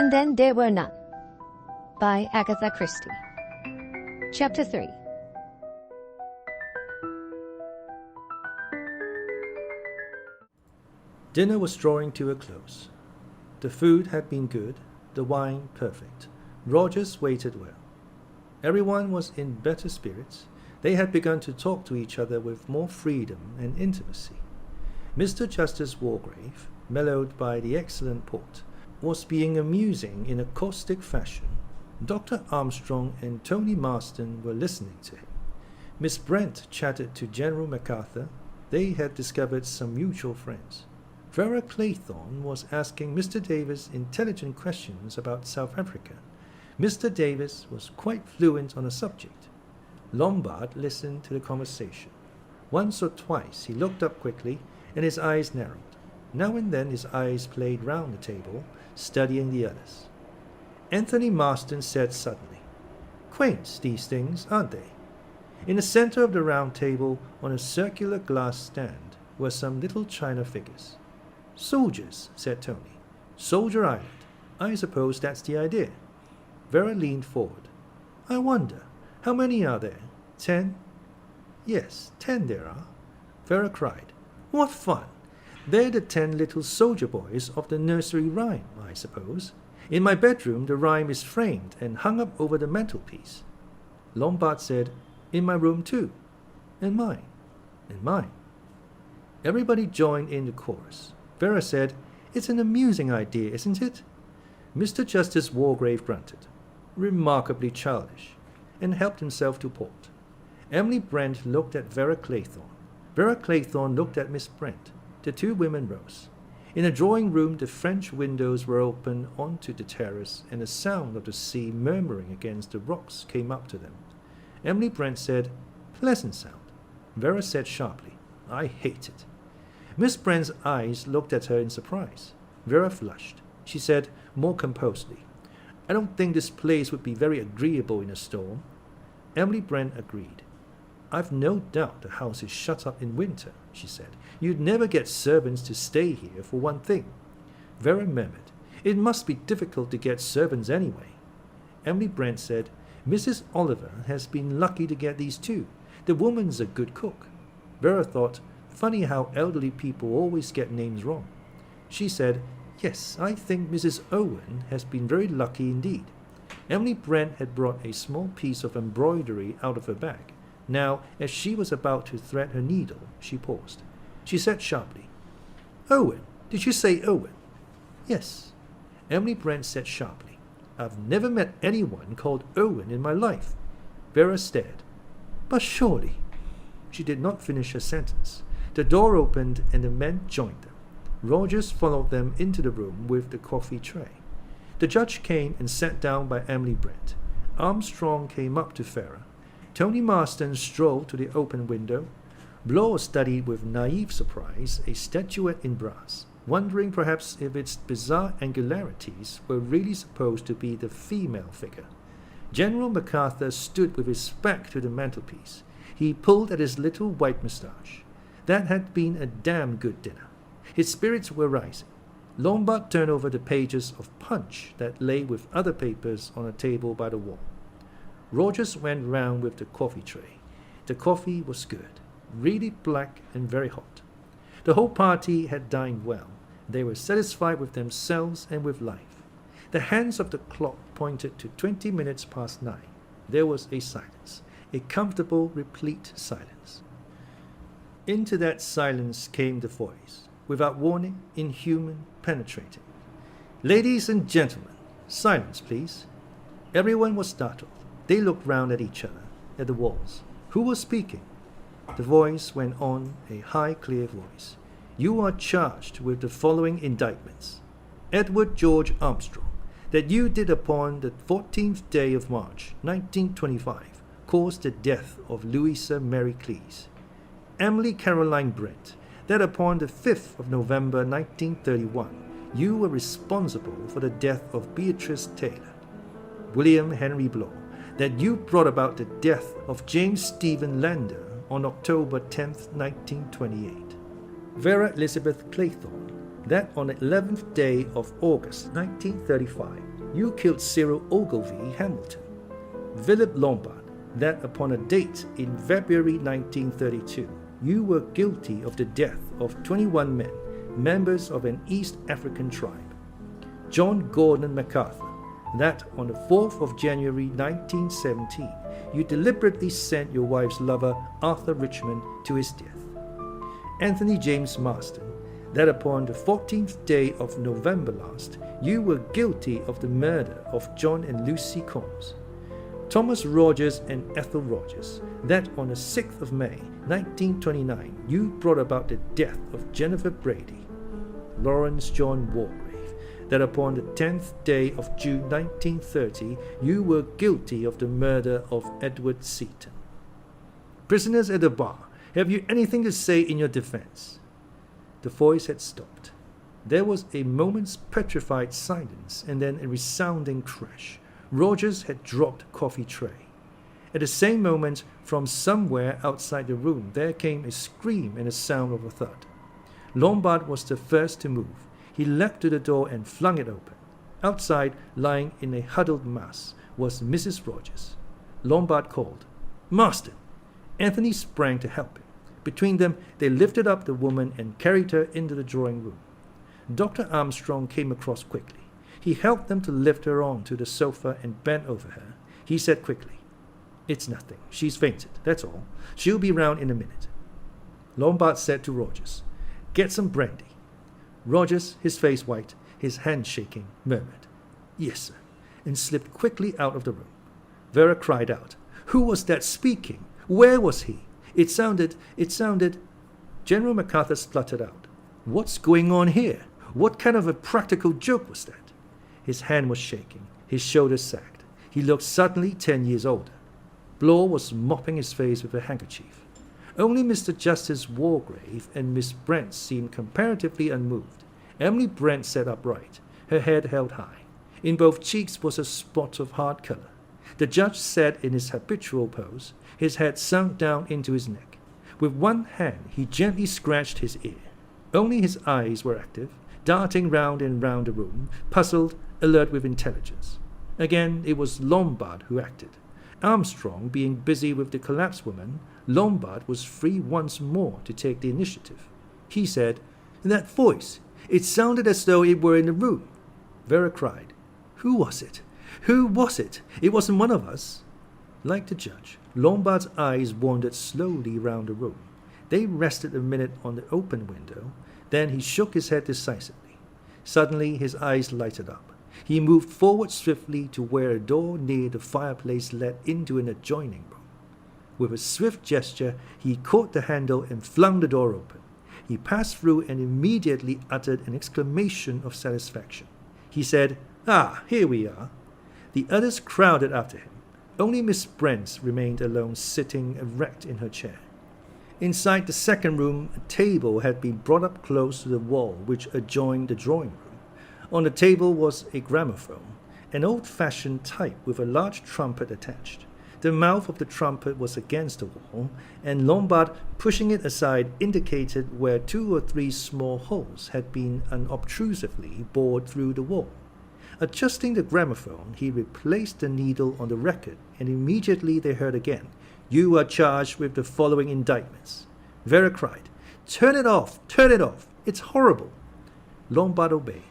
And Then There Were None by Agatha Christie. Chapter 3. Dinner was drawing to a close. The food had been good, the wine perfect. Rogers waited well. Everyone was in better spirits. They had begun to talk to each other with more freedom and intimacy. Mr. Justice Wargrave, mellowed by the excellent port, was being amusing in a caustic fashion. Dr. Armstrong and Tony Marston were listening to him. Miss Brent chatted to General MacArthur. They had discovered some mutual friends. Vera Claythorne was asking Mr. Davis intelligent questions about South Africa. Mr. Davis was quite fluent on the subject. Lombard listened to the conversation. Once or twice he looked up quickly, and his eyes narrowed. Now and then his eyes played round the table, studying the others. Anthony Marston said suddenly, "Quaint, these things, aren't they?" In the center of the round table, on a circular glass stand, were some little china figures. "Soldiers," said Tony. "Soldier Island. I suppose that's the idea." Vera leaned forward. "I wonder, how many are there? 10? "Yes, 10 there are." Vera cried. "What fun! They're the 10 little soldier boys of the nursery rhyme, I suppose. In my bedroom the rhyme is framed and hung up over the mantelpiece." Lombard said, "In my room too." "And mine." "And mine." Everybody joined in the chorus. Vera said, "It's an amusing idea, isn't it?" Mr. Justice Wargrave grunted, "Remarkably childish," and helped himself to port. Emily Brent looked at Vera Claythorne. Vera Claythorne looked at Miss Brent. The two women rose. In the drawing room the French windows were open onto the terrace, and the sound of the sea murmuring against the rocks came up to them. Emily Brent said, "Pleasant sound." Vera said sharply, "I hate it." Miss Brent's eyes looked at her in surprise. Vera flushed. She said, more composedly, "I don't think this place would be very agreeable in a storm." Emily Brent agreed. "I've no doubt the house is shut up in winter," she said. "You'd never get servants to stay here, for one thing." Vera murmured, "It must be difficult to get servants anyway." Emily Brent said, "Mrs. Oliver has been lucky to get these two. The woman's a good cook." Vera thought, funny how elderly people always get names wrong. She said, "Yes, I think Mrs. Owen has been very lucky indeed." Emily Brent had brought a small piece of embroidery out of her bag. Now, as she was about to thread her needle, she paused. She said sharply, "Owen, did you say Owen?" "Yes." Emily Brent said sharply, "I've never met anyone called Owen in my life." Vera stared. "But surely—" She did not finish her sentence. The door opened and the men joined them. Rogers followed them into the room with the coffee tray. The judge came and sat down by Emily Brent. Armstrong came up to Vera. Tony Marston strolled to the open window. Bloor studied with naive surprise a statuette in brass, wondering perhaps if its bizarre angularities were really supposed to be the female figure. General MacArthur stood with his back to the mantelpiece. He pulled at his little white moustache. That had been a damn good dinner. His spirits were rising. Lombard turned over the pages of Punch that lay with other papers on a table by the wall. Rogers went round with the coffee tray. The coffee was good, really black and very hot. The whole party had dined well. They were satisfied with themselves and with life. The hands of the clock pointed to 20 minutes past 9. There was a silence, a comfortable, replete silence. Into that silence came the voice, without warning, inhuman, penetrating. "Ladies and gentlemen, silence, please." Everyone was startled. They looked round at each other, at the walls. Who was speaking? The voice went on, a high, clear voice. "You are charged with the following indictments. Edward George Armstrong, that you did upon the 14th day of March, 1925, cause the death of Louisa Mary Cleese. Emily Caroline Brent, that upon the 5th of November 1931, you were responsible for the death of Beatrice Taylor. William Henry Bloor, that you brought about the death of James Stephen Lander on October 10th, 1928. Vera Elizabeth Claythorne, that on the 11th day of August 1935, you killed Cyril Ogilvie Hamilton. Philip Lombard, that upon a date in February 1932, you were guilty of the death of 21 men, members of an East African tribe. John Gordon MacArthur, that on the 4th of January 1917, you deliberately sent your wife's lover, Arthur Richmond, to his death. Anthony James Marston, that upon the 14th day of November last, you were guilty of the murder of John and Lucy Combs. Thomas Rogers and Ethel Rogers, that on the 6th of May 1929, you brought about the death of Jennifer Brady. Lawrence John Wargrave, that upon the 10th day of June 1930, you were guilty of the murder of Edward Seton. Prisoners at the bar, have you anything to say in your defense? The voice had stopped. There was a moment's petrified silence and then a resounding crash. Rogers had dropped a coffee tray. At the same moment, from somewhere outside the room, there came a scream and a sound of a thud. Lombard was the first to move. He leapt to the door and flung it open. Outside, lying in a huddled mass, was Mrs. Rogers. Lombard called, "Marston!" Anthony sprang to help him. Between them, they lifted up the woman and carried her into the drawing room. Dr. Armstrong came across quickly. He helped them to lift her on to the sofa and bent over her. He said quickly, "It's nothing. She's fainted, that's all. She'll be round in a minute." Lombard said to Rogers, "Get some brandy." Rogers, his face white, his hand shaking, murmured, "Yes, sir," and slipped quickly out of the room. Vera cried out, "Who was that speaking? Where was he? It sounded... General MacArthur spluttered out, "What's going on here? What kind of a practical joke was that?" His hand was shaking, his shoulders sagged. He looked suddenly 10 years older. Blore was mopping his face with a handkerchief. Only Mr. Justice Wargrave and Miss Brent seemed comparatively unmoved. Emily Brent sat upright, her head held high. In both cheeks was a spot of hard color. The judge sat in his habitual pose, his head sunk down into his neck. With one hand he gently scratched his ear. Only his eyes were active, darting round and round the room, puzzled, alert with intelligence. Again it was Lombard who acted. Armstrong being busy with the collapsed woman, Lombard was free once more to take the initiative. He said, "That voice, it sounded as though it were in the room." Vera cried, "Who was it? Who was it? It wasn't one of us." Like the judge, Lombard's eyes wandered slowly round the room. They rested a minute on the open window, then he shook his head decisively. Suddenly his eyes lighted up. He moved forward swiftly to where a door near the fireplace led into an adjoining room. With a swift gesture, he caught the handle and flung the door open. He passed through and immediately uttered an exclamation of satisfaction. He said, "Ah, here we are." The others crowded after him. Only Miss Brent remained alone, sitting erect in her chair. Inside the second room, a table had been brought up close to the wall which adjoined the drawing room. On the table was a gramophone, an old-fashioned type with a large trumpet attached. The mouth of the trumpet was against the wall, and Lombard, pushing it aside, indicated where 2 or 3 small holes had been unobtrusively bored through the wall. Adjusting the gramophone, he replaced the needle on the record, and immediately they heard again, "You are charged with the following indictments." Vera cried, "Turn it off! Turn it off! It's horrible!" Lombard obeyed.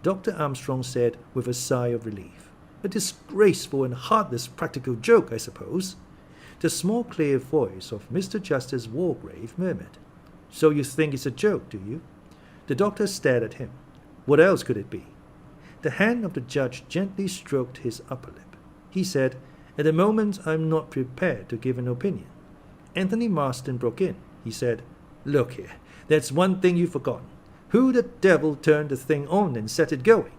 Dr. Armstrong said with a sigh of relief, "A disgraceful and heartless practical joke, I suppose." The small clear voice of Mr. Justice Wargrave murmured, "So you think it's a joke, do you?" The doctor stared at him. What else could it be? The hand of the judge gently stroked his upper lip. He said, "At the moment I'm not prepared to give an opinion." Anthony Marston broke in. He said, "Look here, that's one thing you've forgotten. Who the devil turned the thing on and set it going?"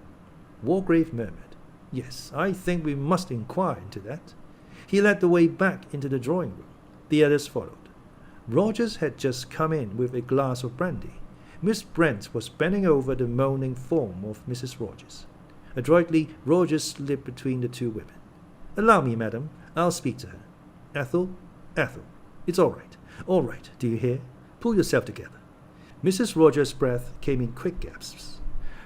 Wargrave murmured, "Yes, I think we must inquire into that." He led the way back into the drawing room. The others followed. Rogers had just come in with a glass of brandy. Miss Brent was bending over the moaning form of Mrs. Rogers. Adroitly, Rogers slipped between the two women. "Allow me, madam. I'll speak to her. Ethel, it's all right, do you hear? Pull yourself together." Mrs. Rogers' breath came in quick gasps.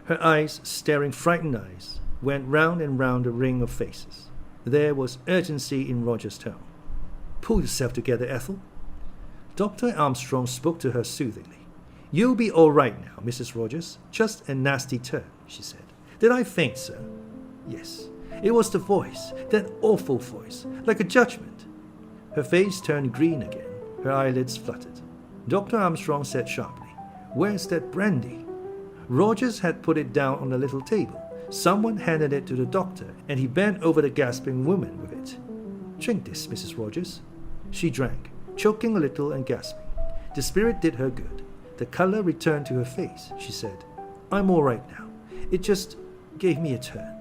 Her eyes, staring frightened eyes, went round and round the ring of faces. There was urgency in Roger's tone. "Pull yourself together, Ethel." Dr. Armstrong spoke to her soothingly. "You'll be all right now, Mrs. Rogers. Just a nasty turn," she said. "Did I faint, sir?" "Yes." It was the voice, that awful voice, like a judgment. Her face turned green again. Her eyelids fluttered. Dr. Armstrong said sharply, "Where's that brandy?" Rogers had put it down on the little table. Someone handed it to the doctor, and he bent over the gasping woman with it. "Drink this, Mrs. Rogers." She drank, choking a little and gasping. The spirit did her good. The color returned to her face. She said, "I'm all right now. It just gave me a turn."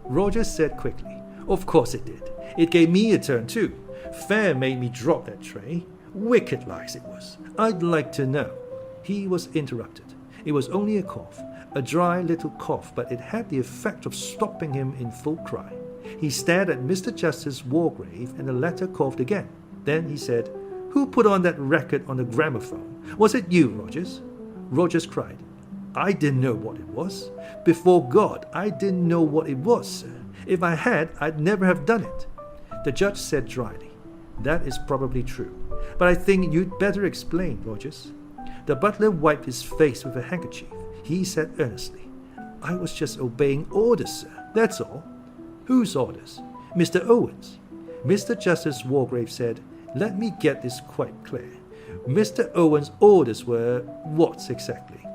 Rogers said quickly, "Of course it did. It gave me a turn too. Fair made me drop that tray. Wicked lies it was. I'd like to know." He was interrupted. It was only a cough, a dry little cough, but it had the effect of stopping him in full cry. He stared at Mr. Justice Wargrave, and the latter coughed again. Then he said, "Who put on that record on the gramophone? Was it you, Rogers?" Rogers cried, "I didn't know what it was. Before God, I didn't know what it was, sir. If I had, I'd never have done it." The judge said dryly, "That is probably true. But I think you'd better explain, Rogers." The butler wiped his face with a handkerchief. He said earnestly, "I was just obeying orders, sir. That's all." "Whose orders?" "Mr. Owen's." Mr. Justice Wargrave said, "Let me get this quite clear. Mr. Owen's orders were what exactly?"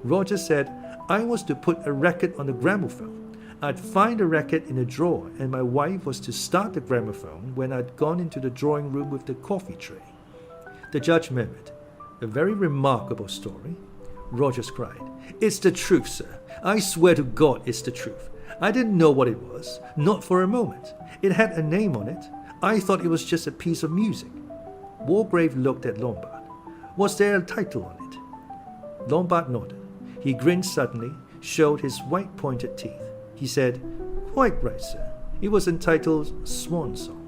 Rogers said, "I was to put a record on the gramophone. I'd find a record in a drawer, and my wife was to start the gramophone when I'd gone into the drawing room with the coffee tray." The judge murmured, "A very remarkable story." Rogers cried, "It's the truth, sir. I swear to God it's the truth. I didn't know what it was, not for a moment. It had a name on it. I thought it was just a piece of music." Wargrave looked at Lombard. "Was there a title on it?" Lombard nodded. He grinned suddenly, showed his white pointed teeth. He said, "Quite right, sir. It was entitled Swan Song."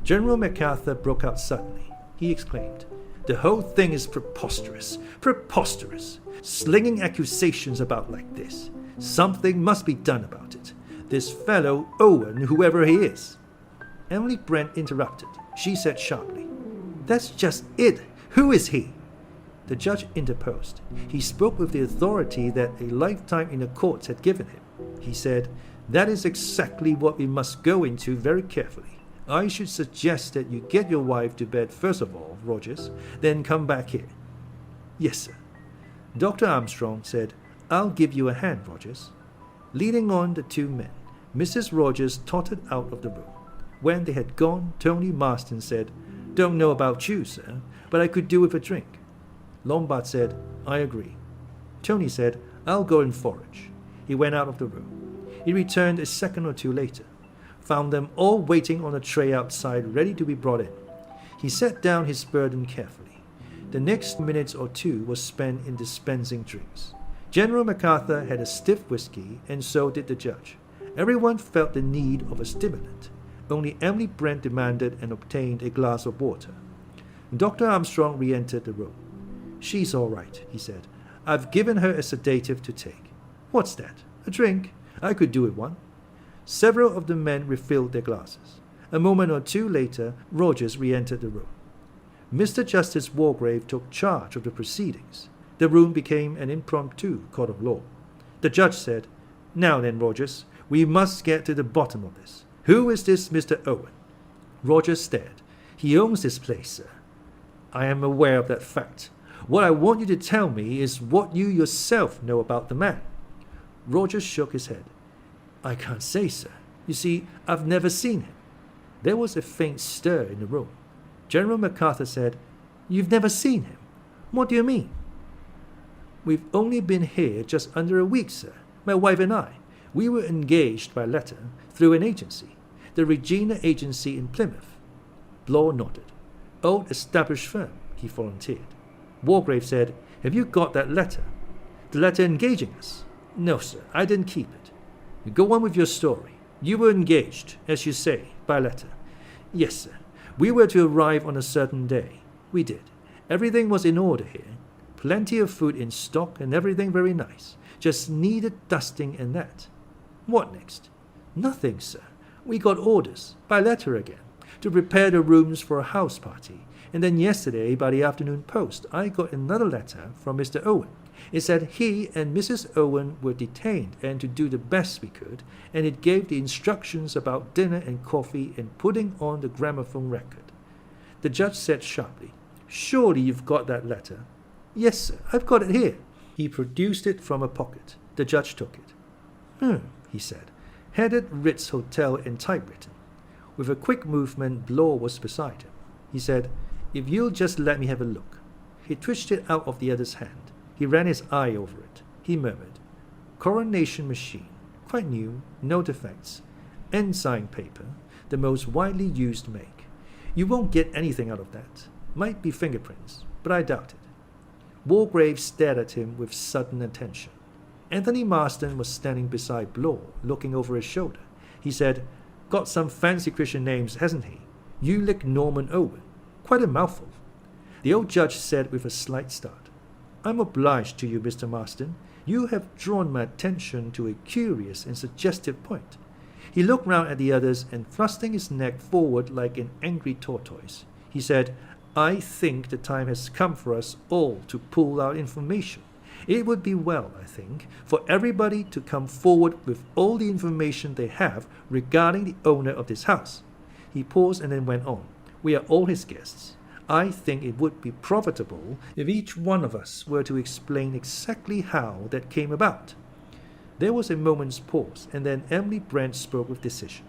General MacArthur broke out suddenly. He exclaimed, "The whole thing is preposterous, preposterous. Slinging accusations about like this. Something must be done about it. This fellow Owen, whoever he is." Emily Brent interrupted. She said sharply, "That's just it. Who is he?" The judge interposed. He spoke with the authority that a lifetime in the courts had given him. He said, "That is exactly what we must go into very carefully. I should suggest that you get your wife to bed first of all, Rogers, then come back here." "Yes, sir." Dr. Armstrong said, "I'll give you a hand, Rogers." Leading on the two men, Mrs. Rogers tottered out of the room. When they had gone, Tony Marston said, "Don't know about you, sir, but I could do with a drink." Lombard said, "I agree." Tony said, "I'll go and forage." He went out of the room. He returned a second or two later, found them all waiting on a tray outside ready to be brought in. He set down his burden carefully. The next minute or two was spent in dispensing drinks. General MacArthur had a stiff whiskey, and so did the judge. Everyone felt the need of a stimulant. Only Emily Brent demanded and obtained a glass of water. Dr. Armstrong re-entered the room. "She's all right," he said. "I've given her a sedative to take." "What's that? A drink? I could do with one." Several of the men refilled their glasses. A moment or two later, Rogers re-entered the room. Mr. Justice Wargrave took charge of the proceedings. The room became an impromptu court of law. The judge said, "Now then, Rogers, we must get to the bottom of this. Who is this Mr. Owen?" Rogers stared. "He owns this place, sir." "I am aware of that fact. What I want you to tell me is what you yourself know about the man." Rogers shook his head. "I can't say, sir. You see, I've never seen him." There was a faint stir in the room. General MacArthur said, "You've never seen him? What do you mean?" "We've only been here just under a week, sir. My wife and I. We were engaged by letter through an agency, the Regina Agency in Plymouth." Bloor nodded. "Old established firm," he volunteered. Wargrave said, "Have you got that letter?" "The letter engaging us?" "No, sir, I didn't keep it." "Go on with your story. You were engaged, as you say, by letter." "Yes, sir. We were to arrive on a certain day. We did. Everything was in order here. Plenty of food in stock and everything very nice. Just needed dusting and that." What next? Nothing, sir. We got orders, by letter again, to prepare the rooms for a house party. And then yesterday, by the afternoon post, I got another letter from Mr. Owen. It said he and Mrs. Owen were detained and to do the best we could, and it gave the instructions about dinner and coffee and putting on the gramophone record. The judge said sharply, "Surely you've got that letter?" "Yes, sir, I've got it here." He produced it from a pocket. The judge took it. He said, headed Ritz Hotel in typewritten. With a quick movement, Bloor was beside him. He said, "If you'll just let me have a look." He twitched it out of the other's hand. He ran his eye over it. He murmured, "Coronation machine, quite new, no defects. Ensign paper, the most widely used make. You won't get anything out of that. Might be fingerprints, but I doubt it." Wargrave stared at him with sudden attention. Anthony Marston was standing beside Bloor, looking over his shoulder. He said, "Got some fancy Christian names, hasn't he? Ulick Norman Owen. Quite a mouthful." The old judge said with a slight start, "I'm obliged to you, Mr. Marston. You have drawn my attention to a curious and suggestive point." He looked round at the others and, thrusting his neck forward like an angry tortoise, he said, "I think the time has come for us all to pool our information. It would be well, I think, for everybody to come forward with all the information they have regarding the owner of this house." He paused and then went on, "We are all his guests. I think it would be profitable if each one of us were to explain exactly how that came about." There was a moment's pause, and then Emily Brent spoke with decision.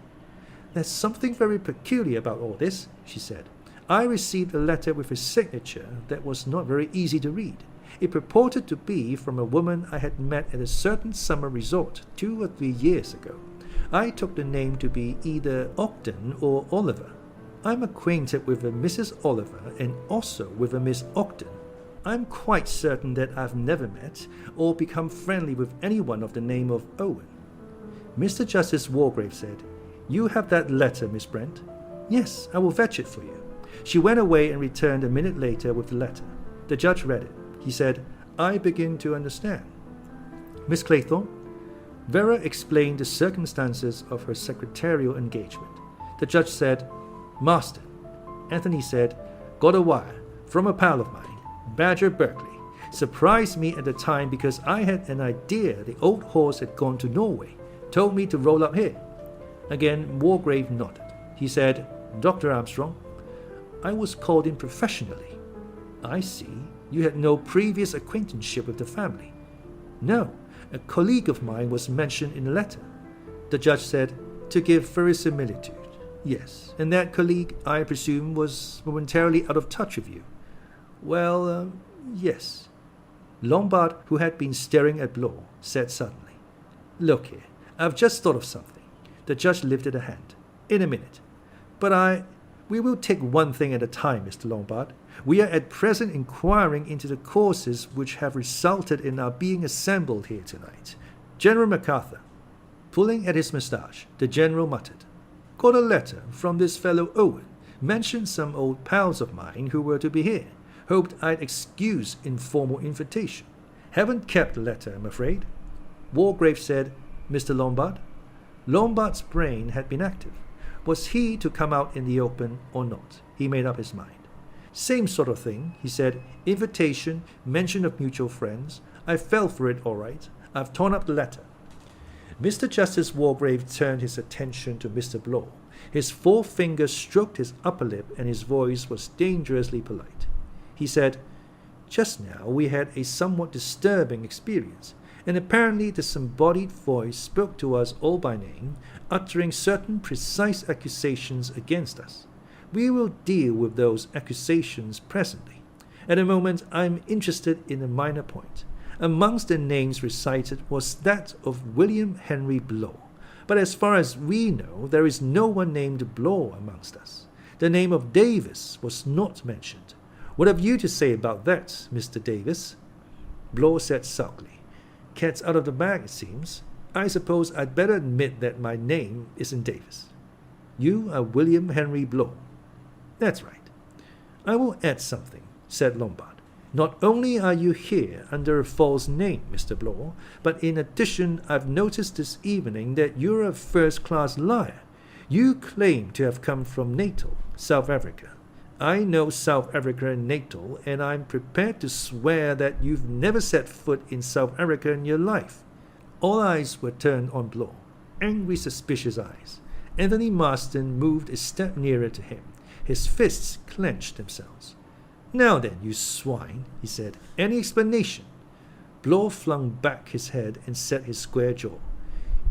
"There's something very peculiar about all this," she said. "I received a letter with a signature that was not very easy to read. It purported to be from a woman I had met at a certain summer resort 2 or 3 years ago. I took the name to be either Ogden or Oliver. I'm acquainted with a Mrs. Oliver and also with a Miss Ogden. I'm quite certain that I've never met or become friendly with anyone of the name of Owen." Mr. Justice Wargrave said, "You have that letter, Miss Brent?" "Yes, I will fetch it for you." She went away and returned a minute later with the letter. The judge read it. He said, "I begin to understand. Miss Claythorne?" Vera explained the circumstances of her secretarial engagement. The judge said, "Marston." Anthony said, "Got a wire from a pal of mine, Badger Berkeley. Surprised me at the time because I had an idea the old horse had gone to Norway. Told me to roll up here." Again, Wargrave nodded. He said, "Dr. Armstrong?" "I was called in professionally." "I see. You had no previous acquaintanceship with the family." "No. A colleague of mine was mentioned in the letter." The judge said, "To give verisimilitude. Yes. And that colleague, I presume, was momentarily out of touch with you." "Well, yes." Lombard, who had been staring at Bloor, said suddenly, "Look here, I've just thought of something." The judge lifted a hand. "In a minute. But we will take one thing at a time, Mr. Lombard. We are at present inquiring into the causes which have resulted in our being assembled here tonight. General MacArthur." Pulling at his moustache, the general muttered, "Got a letter from this fellow Owen. Mentioned some old pals of mine who were to be here. Hoped I'd excuse informal invitation. Haven't kept the letter, I'm afraid." Wargrave said, "Mr. Lombard?" Lombard's brain had been active. Was he to come out in the open or not? He made up his mind. "Same sort of thing," he said. "Invitation, mention of mutual friends. I fell for it all right. I've torn up the letter." Mr. Justice Wargrave turned his attention to Mr. Bloor. His forefinger stroked his upper lip and his voice was dangerously polite. He said, "Just now we had a somewhat disturbing experience, and apparently the disembodied voice spoke to us all by name, uttering certain precise accusations against us. We will deal with those accusations presently. At the moment, I am interested in a minor point. Amongst the names recited was that of William Henry Bloor, but as far as we know, there is no one named Bloor amongst us. The name of Davis was not mentioned. What have you to say about that, Mr. Davis?" Bloor said sulkily, "Cat's out of the bag, it seems. I suppose I'd better admit that my name isn't Davis. You are William Henry Bloor." "That's right." "I will add something," said Lombard. Not only are you here under a false name, Mr. Bloor, but in addition, I've noticed this evening that you're a first-class liar. You claim to have come from Natal, South Africa. I know South Africa and Natal, and I'm prepared to swear that you've never set foot in South Africa in your life." All eyes were turned on Bloor, angry, suspicious eyes. Anthony Marston moved a step nearer to him. His fists clenched themselves. "Now then, you swine," he said. "Any explanation?" Bloor flung back his head and set his square jaw.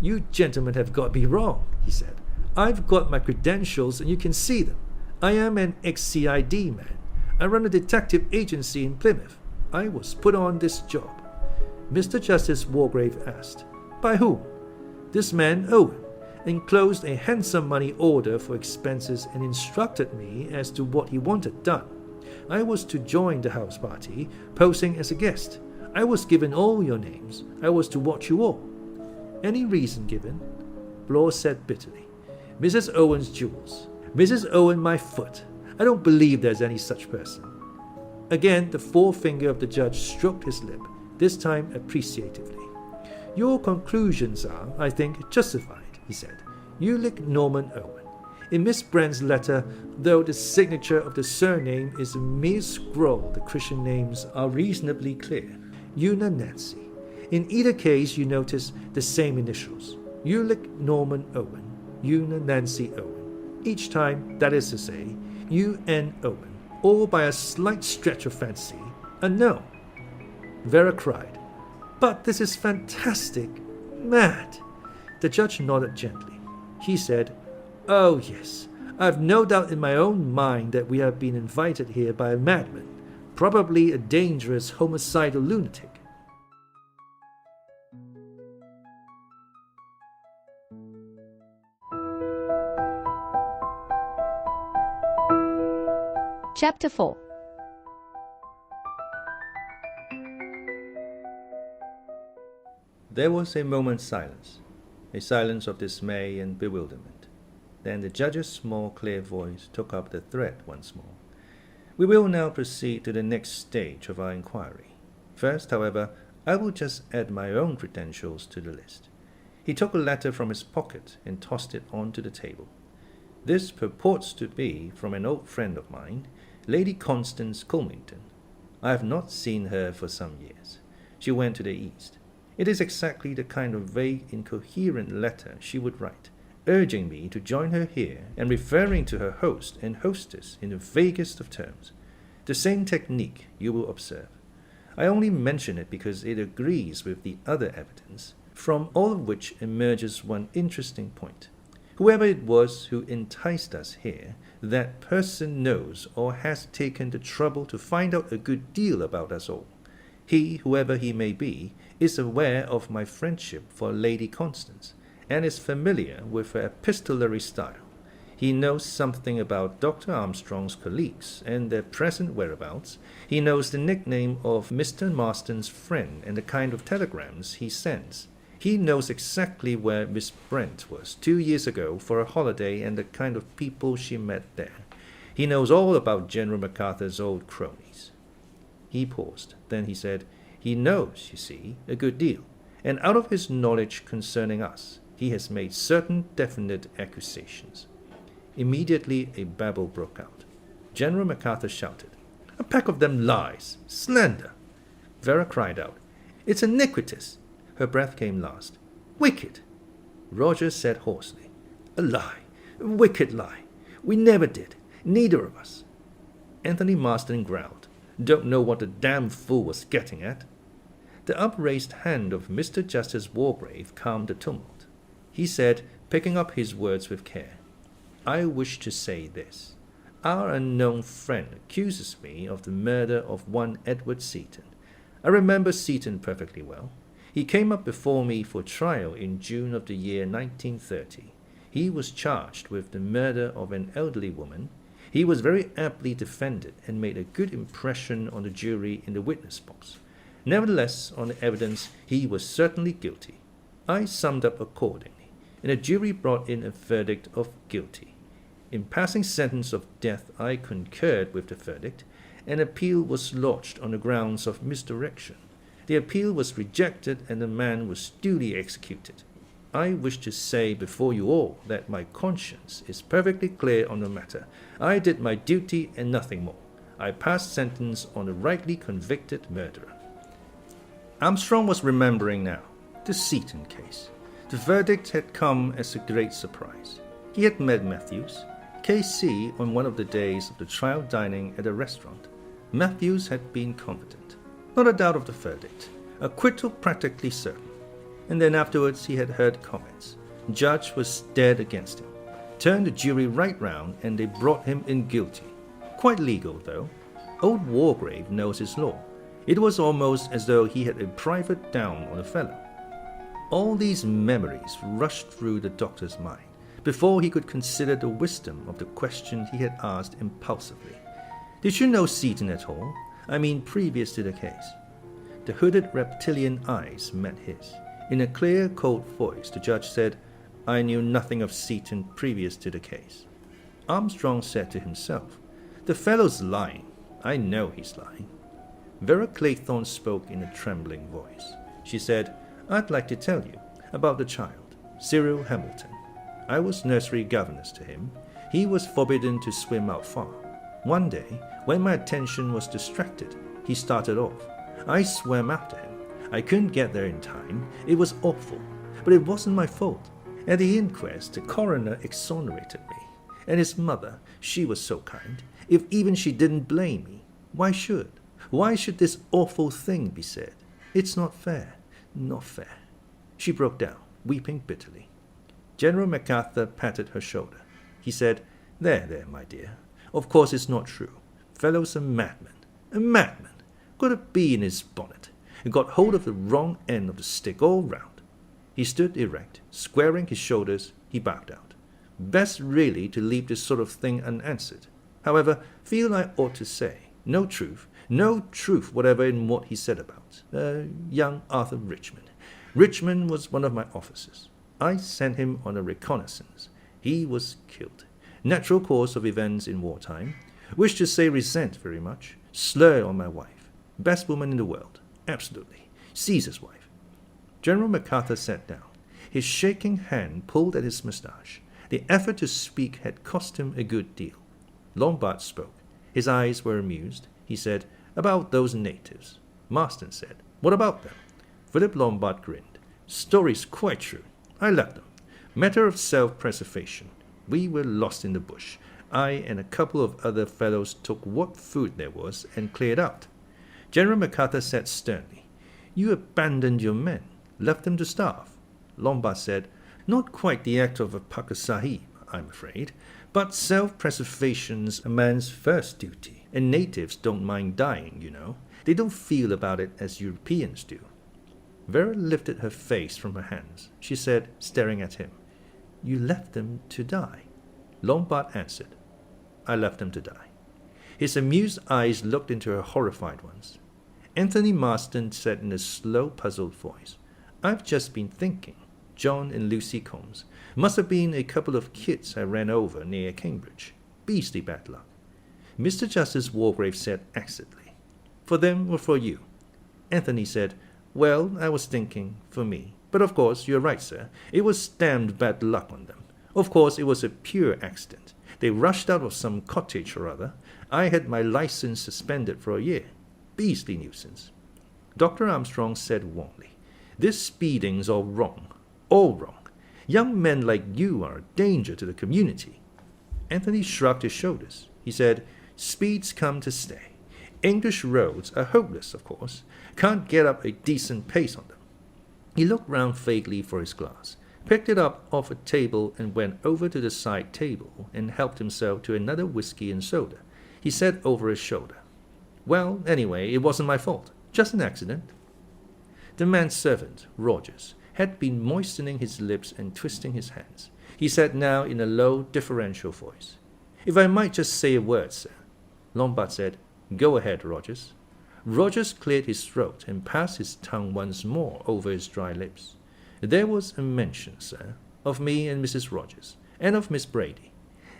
"You gentlemen have got me wrong," he said. "I've got my credentials and you can see them. I am an ex-CID man. I run a detective agency in Plymouth. I was put on this job." Mr. Justice Wargrave asked, "By whom?" "This man, Owen, enclosed a handsome money order for expenses and instructed me as to what he wanted done. I was to join the house party, posing as a guest. I was given all your names. I was to watch you all." "Any reason given?" Bloor said bitterly. "Mrs. Owen's jewels. Mrs. Owen, my foot. I don't believe there's any such person." Again, the forefinger of the judge stroked his lip, this time appreciatively. "Your conclusions are, I think, justified," he said. "You lick Norman Owen. In Miss Brent's letter, though the signature of the surname is a mere scrawl, the Christian names are reasonably clear. Una Nancy. In either case, you notice the same initials. You lick Norman Owen, Una Nancy Owen. Each time, that is to say, U.N. Owen, or by a slight stretch of fancy, unknown." Vera cried, "But this is fantastic! Mad!" The judge nodded gently. He said, "Oh, yes, I've no doubt in my own mind that we have been invited here by a madman, probably a dangerous homicidal lunatic." Chapter 4. There was a moment's silence, a silence of dismay and bewilderment. Then the judge's small, clear voice took up the thread once more. "We will now proceed to the next stage of our inquiry. First, however, I will just add my own credentials to the list." He took a letter from his pocket and tossed it onto the table. "This purports to be from an old friend of mine, Lady Constance Culmington. I have not seen her for some years. She went to the East. It is exactly the kind of vague, incoherent letter she would write, urging me to join her here and referring to her host and hostess in the vaguest of terms. The same technique, you will observe. I only mention it because it agrees with the other evidence, from all of which emerges one interesting point. Whoever it was who enticed us here, that person knows or has taken the trouble to find out a good deal about us all. He, whoever he may be, is aware of my friendship for Lady Constance, and is familiar with her epistolary style. He knows something about Dr. Armstrong's colleagues and their present whereabouts. He knows the nickname of Mr. Marston's friend and the kind of telegrams he sends. He knows exactly where Miss Brent was 2 years ago for a holiday and the kind of people she met there. He knows all about General MacArthur's old cronies." He paused. Then he said, "He knows, you see, a good deal, and out of his knowledge concerning us, he has made certain definite accusations." Immediately a babble broke out. General MacArthur shouted, "A pack of them lies! Slander!" Vera cried out, "It's iniquitous!" Her breath came last. "Wicked!" Rogers said hoarsely, "A lie! A wicked lie! We never did. Neither of us." Anthony Marston growled, "Don't know what the damn fool was getting at." The upraised hand of Mr. Justice Wargrave calmed the tumult. He said, picking up his words with care, "I wish to say this. Our unknown friend accuses me of the murder of one Edward Seton. I remember Seton perfectly well. He came up before me for trial in June of the year 1930. He was charged with the murder of an elderly woman. He was very aptly defended and made a good impression on the jury in the witness box. Nevertheless, on the evidence, he was certainly guilty. I summed up accordingly, and the jury brought in a verdict of guilty. In passing sentence of death, I concurred with the verdict, an appeal was lodged on the grounds of misdirection. The appeal was rejected and the man was duly executed. I wish to say before you all that my conscience is perfectly clear on the matter. I did my duty and nothing more. I passed sentence on the rightly convicted murderer." Armstrong was remembering now the Seton case. The verdict had come as a great surprise. He had met Matthews, K.C., on one of the days of the trial dining at a restaurant. Matthews had been confident. Not a doubt of the verdict. Acquittal practically certain. And then afterwards he had heard comments. Judge was dead against him. Turned the jury right round and they brought him in guilty. Quite legal, though. Old Wargrave knows his law. It was almost as though he had a private down on the fellow. All these memories rushed through the doctor's mind before he could consider the wisdom of the question he had asked impulsively. "Did you know Seton at all? I mean, previous to the case?" The hooded reptilian eyes met his. In a clear, cold voice, the judge said, "I knew nothing of Seton previous to the case." Armstrong said to himself, "The fellow's lying. I know he's lying." Vera Claythorne spoke in a trembling voice. She said, "I'd like to tell you about the child, Cyril Hamilton. I was nursery governess to him. He was forbidden to swim out far. One day, when my attention was distracted, he started off. I swam after him. I couldn't get there in time. It was awful, but it wasn't my fault. At the inquest, the coroner exonerated me. And his mother, she was so kind. If even she didn't blame me, why should this awful thing be said? It's not fair, not fair." She broke down, weeping bitterly. General MacArthur patted her shoulder. He said, There, my dear. Of course it's not true. Fellow's a madman. A madman. Got a bee in his bonnet. And got hold of the wrong end of the stick all round." He stood erect, squaring his shoulders. He bowed out. "Best really to leave this sort of thing unanswered. However, feel I ought to say, no truth whatever in what he said about young Arthur Richmond. Richmond was one of my officers. I sent him on a reconnaissance. He was killed. Natural course of events in wartime. Wish to say resent very much. Slur on my wife. Best woman in the world. Absolutely. Caesar's wife." General MacArthur sat down. His shaking hand pulled at his moustache. The effort to speak had cost him a good deal. Lombard spoke. His eyes were amused. He said, "About those natives." Marston said, "What about them?" Philip Lombard grinned. "Story's quite true. I left them. Matter of self-preservation. We were lost in the bush. I and a couple of other fellows took what food there was and cleared out." General MacArthur said sternly, "You abandoned your men, left them to starve." Lombard said, "Not quite the act of a Pakar Sahib, I'm afraid, but self-preservation's a man's first duty, and natives don't mind dying, you know. They don't feel about it as Europeans do." Vera lifted her face from her hands. She said, staring at him, "You left them to die?" Lombard answered, "I left them to die." His amused eyes looked into her horrified ones. Anthony Marston said in a slow, puzzled voice, "I've just been thinking. John and Lucy Combs must have been a couple of kids I ran over near Cambridge. Beastly bad luck." Mr. Justice Wargrave said acidly, "For them or for you?" Anthony said, "Well, I was thinking, for me. But of course, you're right, sir. It was damned bad luck on them. Of course, it was a pure accident. They rushed out of some cottage or other. I had my license suspended for a year. Beastly nuisance." Dr. Armstrong said warmly, "This speeding's all wrong. All wrong. Young men like you are a danger to the community." Anthony shrugged his shoulders. He said, "Speeds come to stay. English roads are hopeless, of course. Can't get up a decent pace on them." He looked round vaguely for his glass, picked it up off a table and went over to the side table and helped himself to another whiskey and soda. He said over his shoulder, "Well, anyway, it wasn't my fault. Just an accident." The manservant, Rogers, had been moistening his lips and twisting his hands. He said now in a low, deferential voice, "If I might just say a word, sir." Lombard said, "Go ahead, Rogers." Rogers cleared his throat and passed his tongue once more over his dry lips. "There was a mention, sir, of me and Mrs. Rogers, and of Miss Brady.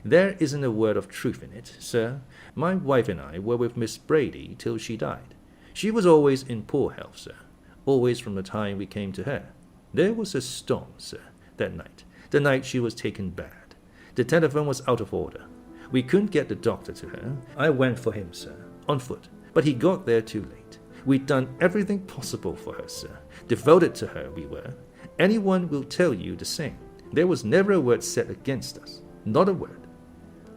There isn't a word of truth in it, sir. My wife and I were with Miss Brady till she died. She was always in poor health, sir, always from the time we came to her. There was a storm, sir, that night, the night she was taken bad. The telephone was out of order. We couldn't get the doctor to her. I went for him, sir, on foot, but he got there too late. We'd done everything possible for her, sir. Devoted to her we were. Anyone will tell you the same. There was never a word said against us. Not a word.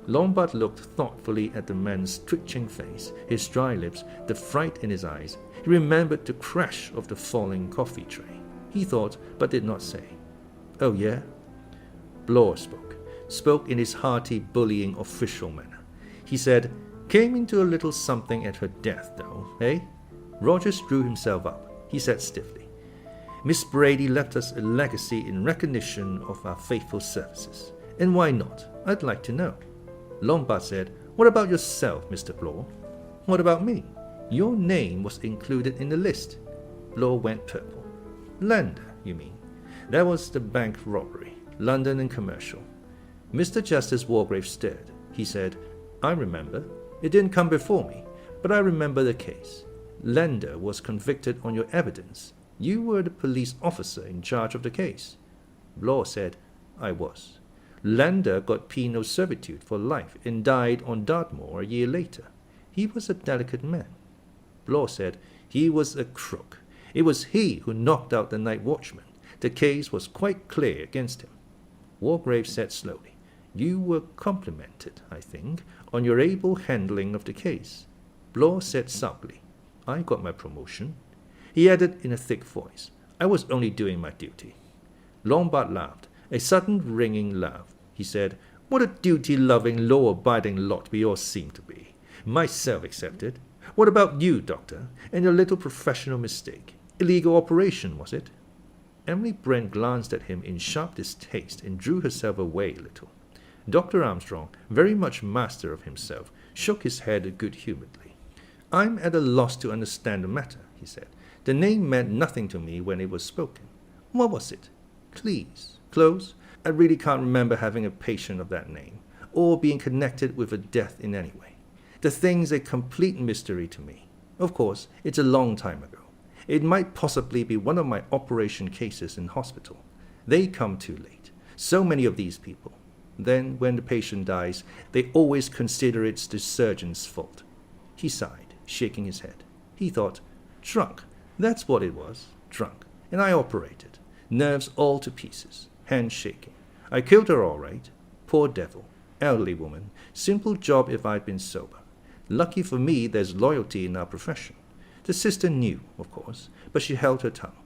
Lombard looked thoughtfully at the man's twitching face, his dry lips, the fright in his eyes. He remembered the crash of the falling coffee tray. He thought, but did not say. Oh, yeah? Bloor spoke in his hearty, bullying, official manner. He said, came into a little something at her death, though, eh? Rogers drew himself up. He said stiffly, Miss Brady left us a legacy in recognition of our faithful services. And why not? I'd like to know. Lombard said, what about yourself, Mr. Bloor? What about me? Your name was included in the list. Bloor went purple. Lander, you mean? That was the bank robbery, London and Commercial. Mr. Justice Wargrave stared. He said, I remember. It didn't come before me, but I remember the case. Lander was convicted on your evidence. You were the police officer in charge of the case. Bloor said, I was. Lander got penal servitude for life and died on Dartmoor a year later. He was a delicate man. Bloor said, he was a crook. It was he who knocked out the night watchman. The case was quite clear against him. Wargrave said slowly, you were complimented, I think, on your able handling of the case. Bloor said sulkily, I got my promotion. He added in a thick voice, I was only doing my duty. Lombard laughed, a sudden ringing laugh. He said, what a duty-loving, law-abiding lot we all seem to be. Myself excepted. What about you, Doctor, and your little professional mistake? Illegal operation, was it? Emily Brent glanced at him in sharp distaste and drew herself away a little. Dr. Armstrong, very much master of himself, shook his head good-humoredly. I'm at a loss to understand the matter, he said. The name meant nothing to me when it was spoken. What was it? Cleese? Close? I really can't remember having a patient of that name, or being connected with a death in any way. The thing's a complete mystery to me. Of course, it's a long time ago. It might possibly be one of my operation cases in hospital. They come too late. So many of these people. Then, when the patient dies, they always consider it's the surgeon's fault. He sighed, shaking his head. He thought, drunk. That's what it was, drunk. And I operated. Nerves all to pieces. Hands shaking. I killed her all right. Poor devil. Elderly woman. Simple job if I'd been sober. Lucky for me there's loyalty in our profession. The sister knew, of course, but she held her tongue.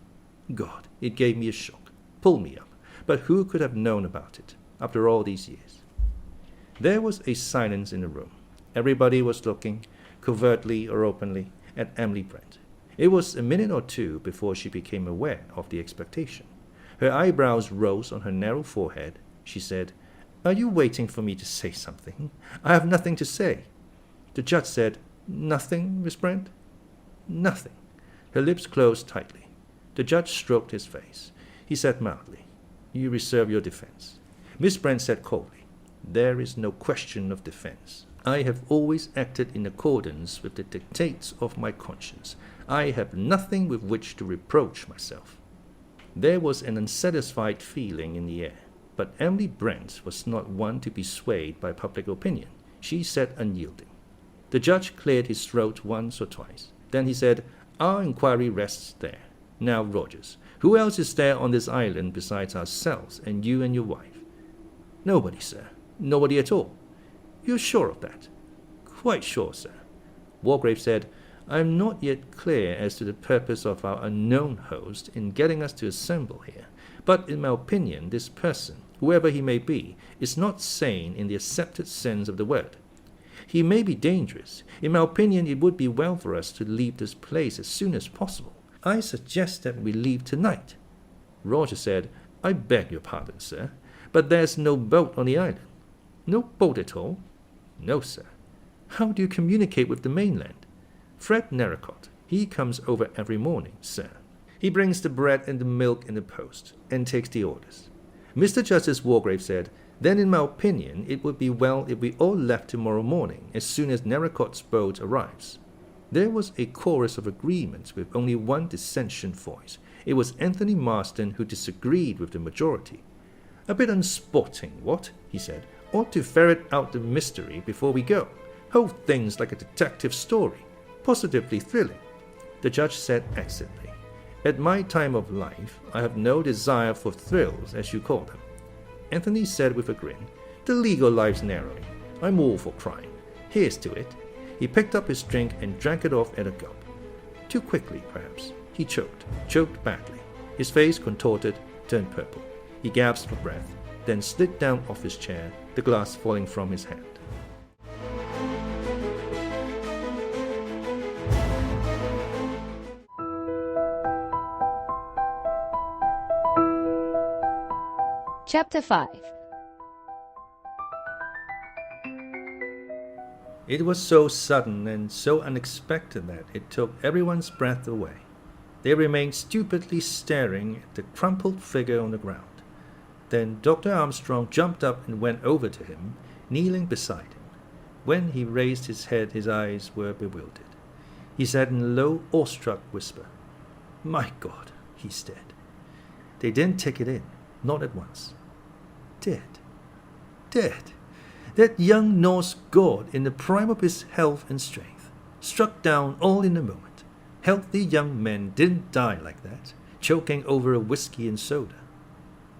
God, it gave me a shock. Pulled me up. But who could have known about it, after all these years? There was a silence in the room. Everybody was looking, covertly or openly, at Emily Brent. It was a minute or two before she became aware of the expectation. Her eyebrows rose on her narrow forehead. She said, Are you waiting for me to say something? I have nothing to say. The judge said, Nothing, Miss Brent? Nothing. Her lips closed tightly. The judge stroked his face. He said mildly, You reserve your defense. Miss Brent said coldly, There is no question of defense. I have always acted in accordance with the dictates of my conscience. I have nothing with which to reproach myself. There was an unsatisfied feeling in the air, but Emily Brent was not one to be swayed by public opinion. She sat unyielding. The judge cleared his throat once or twice. Then he said, Our inquiry rests there. Now, Rogers, who else is there on this island besides ourselves and you and your wife? Nobody, sir. Nobody at all. You're sure of that? Quite sure, sir. Wargrave said, I am not yet clear as to the purpose of our unknown host in getting us to assemble here, but in my opinion this person, whoever he may be, is not sane in the accepted sense of the word. He may be dangerous. In my opinion, it would be well for us to leave this place as soon as possible. I suggest that we leave tonight. Roger said, I beg your pardon, sir, but there's no boat on the island. No boat at all? No, sir. How do you communicate with the mainland? Fred Narracott. He comes over every morning, sir. He brings the bread and the milk in the post, and takes the orders. Mr. Justice Wargrave said, Then in my opinion, it would be well if we all left tomorrow morning as soon as Narracot's boat arrives. There was a chorus of agreement with only one dissentient voice. It was Anthony Marston who disagreed with the majority. A bit unsporting, what? He said. Ought to ferret out the mystery before we go. Whole thing's like a detective story. Positively thrilling. The judge said excellently. At my time of life, I have no desire for thrills, as you call them. Anthony said with a grin, the legal life's narrowing. I'm all for crime. Here's to it. He picked up his drink and drank it off at a gulp. Too quickly, perhaps. He choked badly. His face contorted, turned purple. He gasped for breath, then slid down off his chair, the glass falling from his hand. Chapter 5. It was so sudden and so unexpected that it took everyone's breath away. They remained stupidly staring at the crumpled figure on the ground. Then Dr. Armstrong jumped up and went over to him, kneeling beside him. When he raised his head, his eyes were bewildered. He said in a low, awestruck whisper, "My God," he said. They didn't take it in, not at once. Dead. Dead. That young Norse god in the prime of his health and strength, struck down all in a moment. Healthy young men didn't die like that, choking over a whiskey and soda.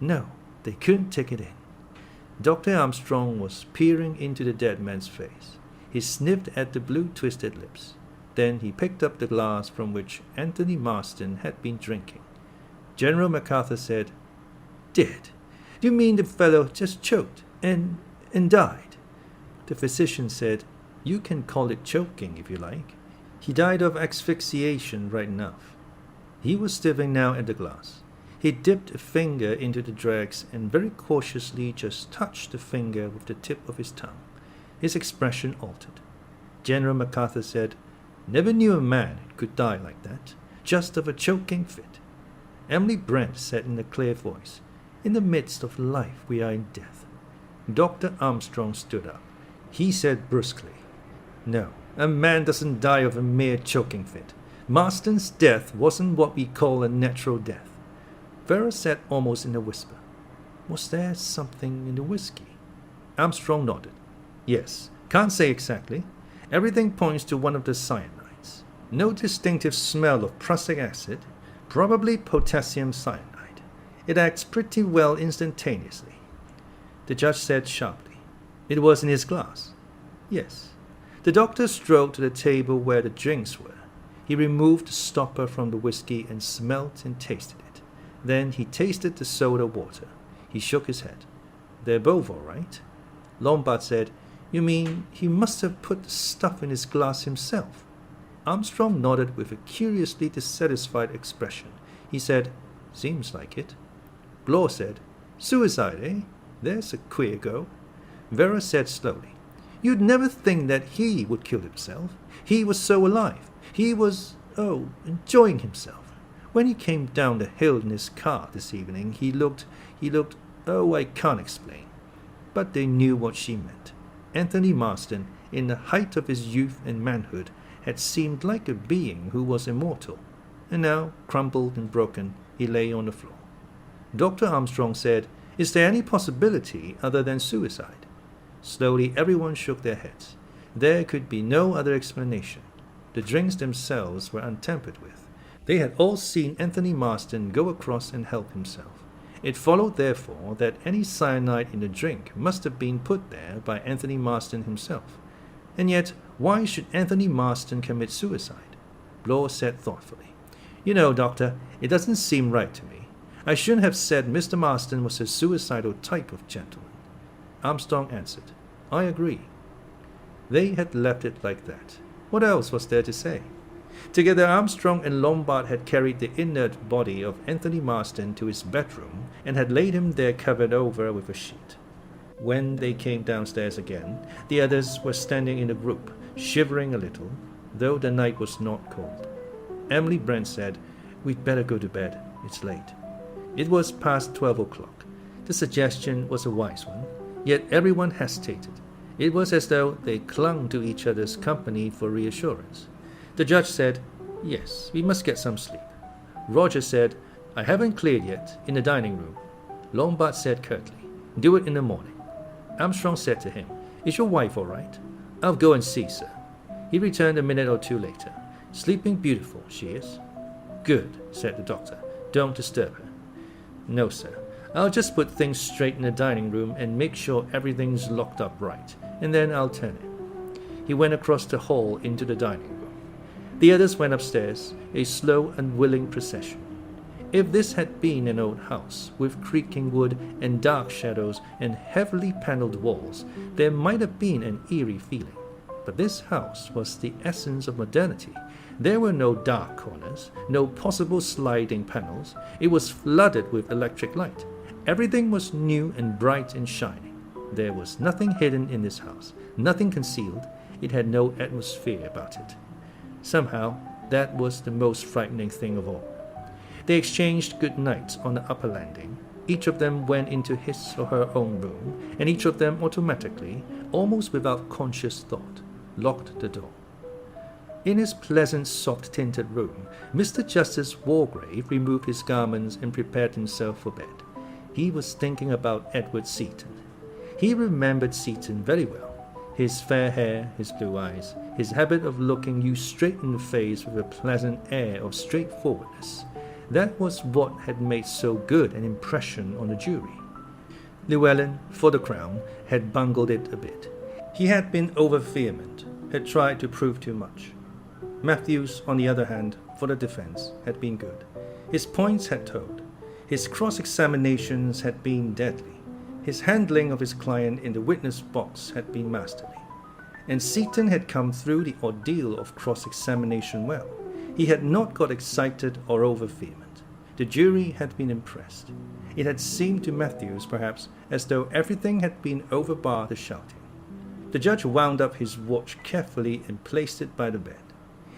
No, they couldn't take it in. Dr. Armstrong was peering into the dead man's face. He sniffed at the blue twisted lips. Then he picked up the glass from which Anthony Marston had been drinking. General MacArthur said, "Dead? Do you mean the fellow just choked and died?" The physician said, "You can call it choking if you like. He died of asphyxiation right enough." He was stiffing now at the glass. He dipped a finger into the dregs and very cautiously just touched the finger with the tip of his tongue. His expression altered. General MacArthur said, "Never knew a man who could die like that, just of a choking fit." Emily Brent said in a clear voice, "In the midst of life we are in death." Dr. Armstrong stood up. He said brusquely, "No, a man doesn't die of a mere choking fit. Marston's death wasn't what we call a natural death." Vera said almost in a whisper, "Was there something in the whiskey?" Armstrong nodded. "Yes, can't say exactly. Everything points to one of the cyanides. No distinctive smell of prussic acid, probably potassium cyanide. It acts pretty well instantaneously." The judge said sharply, "It was in his glass?" "Yes." The doctor strolled to the table where the drinks were. He removed the stopper from the whiskey and smelt and tasted it. Then he tasted the soda water. He shook his head. "They're both all right." Lombard said, "You mean he must have put the stuff in his glass himself?" Armstrong nodded with a curiously dissatisfied expression. He said, "Seems like it." Bloor said, "Suicide, eh? There's a queer go." Vera said slowly, "You'd never think that he would kill himself. He was so alive. He was, enjoying himself. When he came down the hill in his car this evening, he looked, I can't explain." But they knew what she meant. Anthony Marston, in the height of his youth and manhood, had seemed like a being who was immortal, and now, crumpled and broken, he lay on the floor. Dr. Armstrong said, "Is there any possibility other than suicide?" Slowly everyone shook their heads. There could be no other explanation. The drinks themselves were untampered with. They had all seen Anthony Marston go across and help himself. It followed, therefore, that any cyanide in the drink must have been put there by Anthony Marston himself. And yet, why should Anthony Marston commit suicide? Bloor said thoughtfully, "You know, Doctor, it doesn't seem right to me. I shouldn't have said Mr. Marston was a suicidal type of gentleman." Armstrong answered, "I agree." They had left it like that. What else was there to say? Together Armstrong and Lombard had carried the inert body of Anthony Marston to his bedroom and had laid him there covered over with a sheet. When they came downstairs again, the others were standing in a group, shivering a little, though the night was not cold. Emily Brent said, "We'd better go to bed. It's late." It was past 12 o'clock. The suggestion was a wise one. yet everyone hesitated. It was as though they clung to each other's company for reassurance. The judge said, "Yes, we must get some sleep." Roger said, "I haven't cleared yet, in the dining room." Lombard said curtly, "Do it in the morning." Armstrong said to him, "Is your wife all right?" "I'll go and see, sir." He returned a minute or two later. "Sleeping beautiful, she is." "Good," said the doctor. "Don't disturb her." "No, sir. I'll just put things straight in the dining room and make sure everything's locked up right, and then I'll turn in." He went across the hall into the dining room. The others went upstairs, a slow, unwilling procession. If this had been an old house, with creaking wood and dark shadows and heavily panelled walls, there might have been an eerie feeling. But this house was the essence of modernity. There were no dark corners, no possible sliding panels. It was flooded with electric light. Everything was new and bright and shining. There was nothing hidden in this house, nothing concealed. It had no atmosphere about it. Somehow, that was the most frightening thing of all. They exchanged good nights on the upper landing. Each of them went into his or her own room, and each of them automatically, almost without conscious thought, locked the door. In his pleasant, soft-tinted room, Mr. Justice Wargrave removed his garments and prepared himself for bed. He was thinking about Edward Seton. He remembered Seton very well. His fair hair, his blue eyes, his habit of looking you straight in the face with a pleasant air of straightforwardness. That was what had made so good an impression on the jury. Llewellyn, for the Crown, had bungled it a bit. He had been over-vehement, had tried to prove too much. Matthews, on the other hand, for the defense, had been good. His points had told. His cross-examinations had been deadly. His handling of his client in the witness box had been masterly. And Seton had come through the ordeal of cross-examination well. He had not got excited or over-vehement. The jury had been impressed. It had seemed to Matthews, perhaps, as though everything had been over-bar the shouting. The judge wound up his watch carefully and placed it by the bed.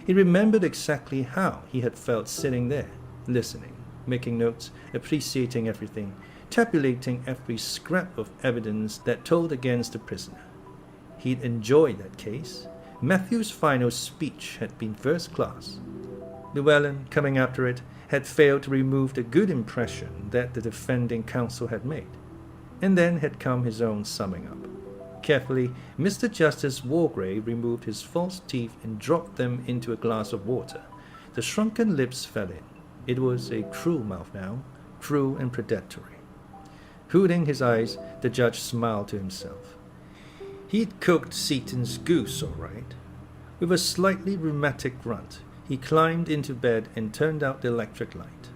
He remembered exactly how he had felt sitting there, listening, making notes, appreciating everything, tabulating every scrap of evidence that told against the prisoner. He'd enjoyed that case. Matthew's final speech had been first class. Llewellyn, coming after it, had failed to remove the good impression that the defending counsel had made. And then had come his own summing up. Carefully, Mr. Justice Wargrave removed his false teeth and dropped them into a glass of water. The shrunken lips fell in. It was a cruel mouth now, cruel and predatory. Hooding his eyes, the judge smiled to himself. He'd cooked Seton's goose all right. With a slightly rheumatic grunt, he climbed into bed and turned out the electric light.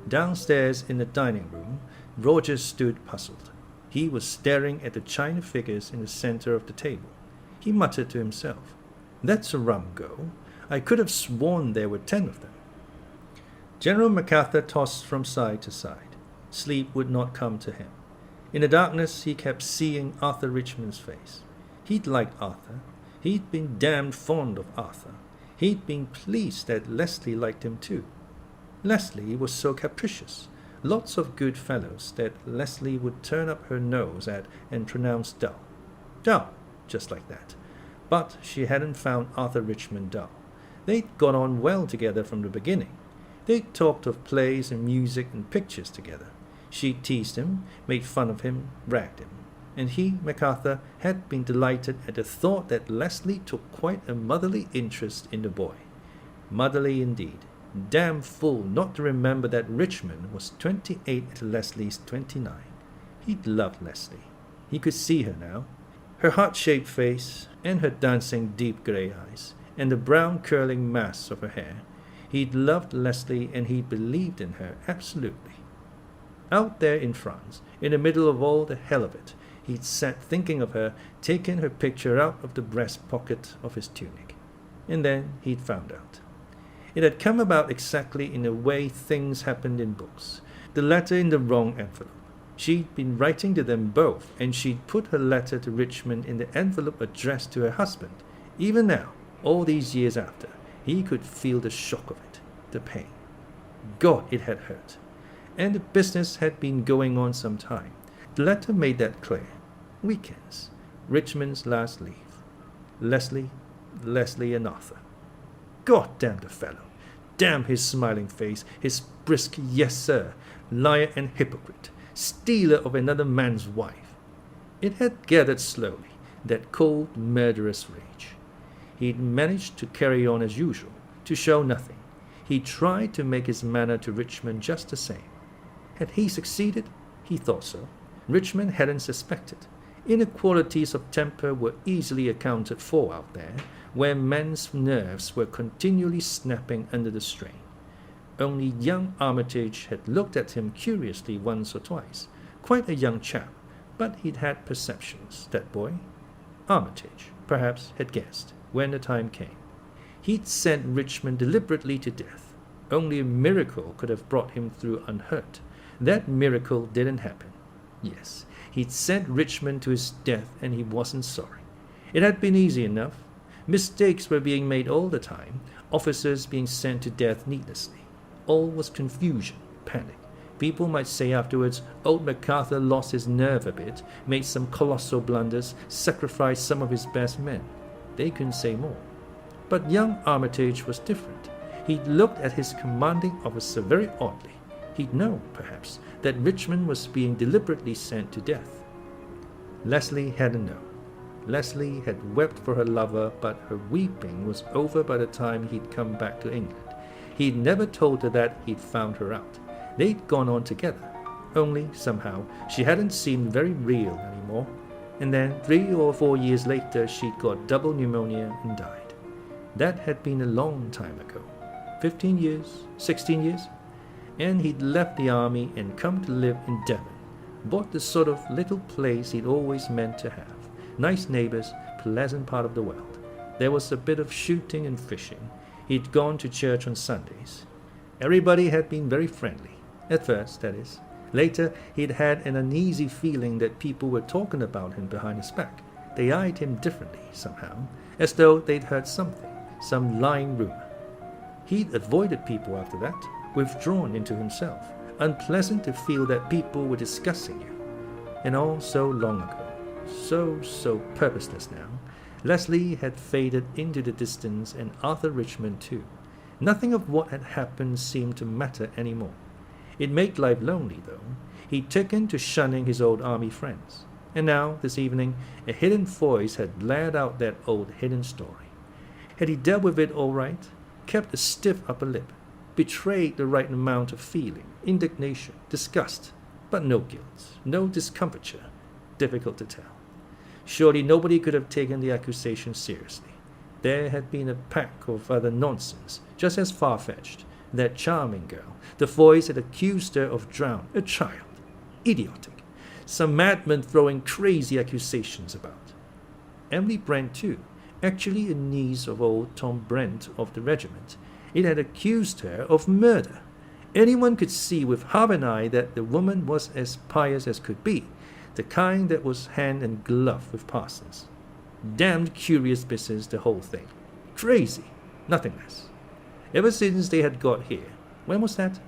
Downstairs in the dining room, Roger stood puzzled. He was staring at the china figures in the center of the table. He muttered to himself, "That's a rum go. I could have sworn there were 10 of them." General MacArthur tossed from side to side. Sleep would not come to him. In the darkness, he kept seeing Arthur Richmond's face. He'd liked Arthur. He'd been damned fond of Arthur. He'd been pleased that Leslie liked him too. Leslie was so capricious. Lots of good fellows that Leslie would turn up her nose at and pronounce dull. Dull, just like that. But she hadn't found Arthur Richmond dull. They'd got on well together from the beginning. They'd talked of plays and music and pictures together. She teased him, made fun of him, ragged him. And he, MacArthur, had been delighted at the thought that Leslie took quite a motherly interest in the boy. Motherly indeed. Damn fool not to remember that Richmond was 28 at Leslie's 29. He'd loved Leslie. He could see her now. Her heart-shaped face, and her dancing deep grey eyes, and the brown curling mass of her hair. He'd loved Leslie, and he believed in her absolutely. Out there in France, in the middle of all the hell of it, he'd sat thinking of her, taking her picture out of the breast pocket of his tunic. And then he'd found out. It had come about exactly in the way things happened in books. The letter in the wrong envelope. She'd been writing to them both, and she'd put her letter to Richmond in the envelope addressed to her husband. Even now, all these years after, he could feel the shock of it, the pain. God, it had hurt. And the business had been going on some time. The letter made that clear. Weekends. Richmond's last leave. Leslie and Arthur. God damn the fellow. Damn his smiling face, his brisk yes sir, liar and hypocrite, stealer of another man's wife. It had gathered slowly, that cold, murderous rage. He'd managed to carry on as usual, to show nothing. He tried to make his manner to Richmond just the same. Had he succeeded? He thought so. Richmond hadn't suspected. Inequalities of temper were easily accounted for out there, where men's nerves were continually snapping under the strain. Only young Armitage had looked at him curiously once or twice. Quite a young chap, but he'd had perceptions, that boy. Armitage, perhaps, had guessed, when the time came. He'd sent Richmond deliberately to death. Only a miracle could have brought him through unhurt. That miracle didn't happen. Yes, he'd sent Richmond to his death, and he wasn't sorry. It had been easy enough. Mistakes were being made all the time, officers being sent to death needlessly. All was confusion, panic. People might say afterwards, old MacArthur lost his nerve a bit, made some colossal blunders, sacrificed some of his best men. They couldn't say more. But young Armitage was different. He'd looked at his commanding officer very oddly. He'd known, perhaps, that Richmond was being deliberately sent to death. Leslie hadn't known. Leslie had wept for her lover, but her weeping was over by the time he'd come back to England. He'd never told her that he'd found her out. They'd gone on together. Only, somehow, she hadn't seemed very real anymore. And then, 3 or 4 years later, she'd got double pneumonia and died. That had been a long time ago. 15 years, 16 years? And he'd left the army and come to live in Devon. Bought the sort of little place he'd always meant to have. Nice neighbors, pleasant part of the world. There was a bit of shooting and fishing. He'd gone to church on Sundays. Everybody had been very friendly. At first, that is. Later, he'd had an uneasy feeling that people were talking about him behind his back. They eyed him differently, somehow, as though they'd heard something, some lying rumor. He'd avoided people after that, withdrawn into himself. Unpleasant to feel that people were discussing you. And all so long ago. So purposeless now. Leslie had faded into the distance, and Arthur Richmond too. Nothing of what had happened seemed to matter any more. It made life lonely, though. He'd taken to shunning his old army friends. And now, this evening, a hidden voice had blared out that old hidden story. Had he dealt with it all right? Kept a stiff upper lip? Betrayed the right amount of feeling, indignation, disgust, but no guilt, no discomfiture? Difficult to tell. Surely nobody could have taken the accusation seriously. There had been a pack of other nonsense, just as far-fetched. That charming girl, the voice had accused her of drowning, a child. Idiotic. Some madman throwing crazy accusations about. Emily Brent, too, actually a niece of old Tom Brent of the regiment. It had accused her of murder. Anyone could see with half an eye that the woman was as pious as could be, the kind that was hand and glove with parsons. Damned curious business, the whole thing. Crazy, nothing less. Ever since they had got here. When was that?